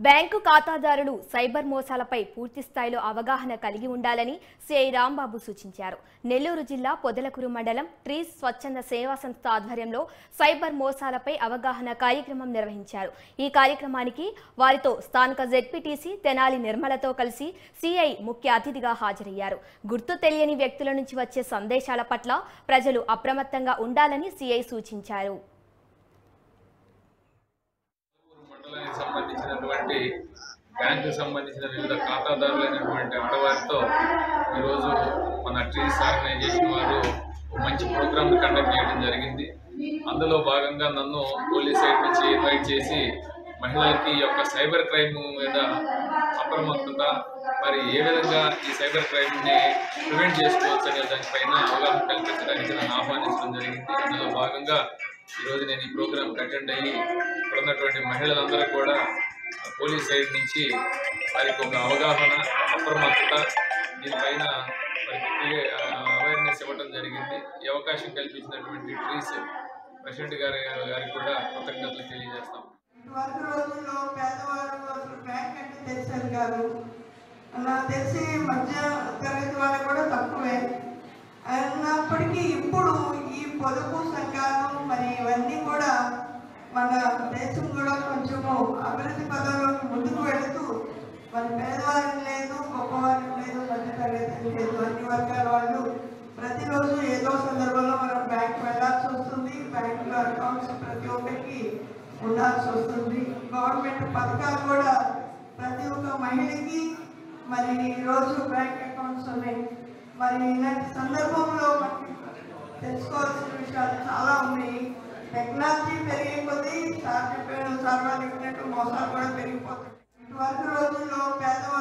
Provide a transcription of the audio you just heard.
Bank ఖాతాదారులు cyber మోసాలపై పూర్తి స్థాయిలో అవగాహన కలిగి ఉండాలని సిఐ రాంబాబు సూచించారు. నెల్లూరు జిల్లా పొదలకూరు మండలం ట్రీస్ స్వచ్ఛంద సేవా సంస్థ ఆధ్వర్యంలో సైబర్ మోసాలపై అవగాహన కార్యక్రమం నిర్వహించారు. ఈ కార్యక్రమానికి వారితో స్థానిక జెడ్పీటీసీ తెనాలి నిర్మలతో కలిసి సిఐ ముఖ్య అతిథిగా హాజరయ్యారు. గుర్తు తెలియని వ్యక్తుల నుంచి వచ్చే సందేశాల పట్ల ప్రజలు అప్రమత్తంగా ఉండాలని సిఐ సూచించారు. సంబంధించినటువంటి బ్యాంకు సంబంధించిన వివిధ ఖాతాదారులైనటువంటి ఆడవారితో ఈరోజు మన ట్రీస్ ఆర్గనైజేషన్ వారు మంచి ప్రోగ్రామ్ కండక్ట్ చేయడం జరిగింది. అందులో భాగంగా నన్ను పోలీస్ సైడ్ నుంచి ఇన్వైట్ చేసి మహిళలకి ఈ యొక్క సైబర్ క్రైమ్ మీద అప్రమత్తత, మరి ఏ విధంగా ఈ సైబర్ క్రైమ్ని ప్రివెంట్ చేసుకోవచ్చు అనే దానిపైన అవగాహన కల్పించడానికి నన్ను ఆహ్వానించడం జరిగింది. అందులో భాగంగా ఈరోజు నేను ఈ ప్రోగ్రామ్కి అటెండ్ అయ్యి ఇక్కడ ఉన్నటువంటి మహిళలందరూ కూడా పోలీస్ సైడ్ నుంచి వారికి ఒక అవగాహన, అప్రమత్తత దీనిపైన వారికి అవేర్నెస్ ఇవ్వడం జరిగింది. ఈ అవకాశం కల్పించినటువంటి ట్రీస్ ప్రెసిడెంట్ గారికి కూడా కృతజ్ఞతలు తెలియజేస్తాం. రోజుల్లో పేదవారు అసలు బ్యాంక్ అంటే తెలిసేది కాదు. నాకు తెలిసి మధ్య తరగతి వాళ్ళు కూడా తక్కువే అన్నప్పటికీ ఇప్పుడు ఈ పొదుపు సంఘాలు మరి ఇవన్నీ కూడా మన దేశం కూడా కొంచెము అభివృద్ధి పదంలోకి ముందుకు వెళుతూ మరి పేదవారికి లేదు, గొప్పవారికి లేదు, మధ్య తరగతి లేదు, అన్ని వర్గాల వాళ్ళు ప్రతిరోజు ఏదో సందర్భంలో మనం బ్యాంక్ వెళ్ళాల్సి వస్తుంది. బ్యాంకులో అకౌంట్స్ ప్రతి ఒక్కరికి ఉండాల్సి వస్తుంది. గవర్నమెంట్ పథకాలు కూడా ప్రతి ఒక్క మహిళకి మరి ఈరోజు బ్యాంక్ అకౌంట్స్ ఉన్నాయి. మరి ఇలాంటి సందర్భంలో మనకి తెలుసుకోవాల్సిన విషయాలు చాలా ఉన్నాయి. టెక్నాలజీ పెరిగే కొద్దీ సార్ వాళ్ళు చెప్పినట్టు మోసాలు కూడా పెరిగిపోతాయి. ఇటువరకు రోజుల్లో పేదవాళ్ళు